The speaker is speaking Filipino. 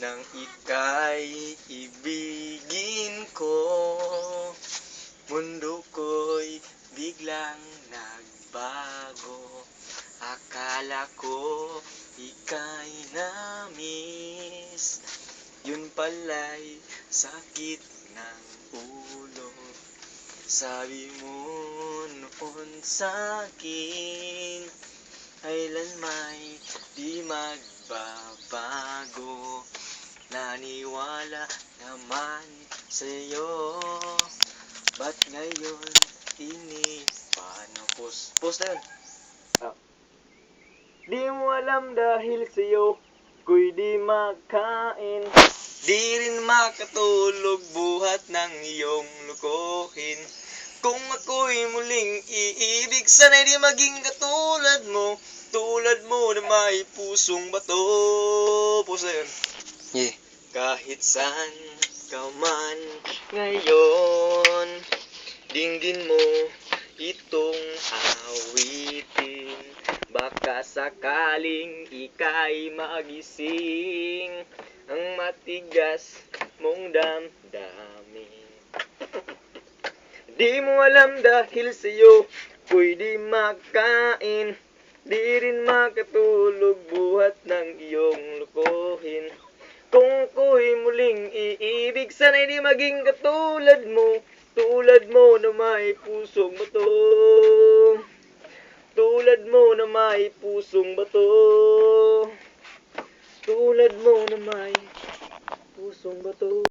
nang ika'y ibigin ko. Mundo ko'y biglang nagbago. Akala ko ika'y na-miss, yun pala'y sakit ng ulo. Sabi mo noon sa'kin, kailanmay di magbabago. Naniwala naman sa'yo, ba't ngayon Post na yun. Di mo alam dahil sa'yo ko'y di makain, di rin makatulog buhat ng iyong lukuhin. Kung ako'y muling iibig, sana'y di maging katulad mo, tulad mo na may pusong bato. Post na yun. Yeah. Kahit saan ka man ngayon, dinggin mo itong awitin. Baka sakaling ika'y magising ang matigas mong damdamin. Di mo alam dahil sa'yo ko'y di makain, di rin makatulog buhat ng iyong lukuhin. Kung ako'y muling iibig, sana'y di maging katulad mo, tulad mo na may pusong bato. Tulad mo na may pusong bato. Tulad mo na may pusong bato.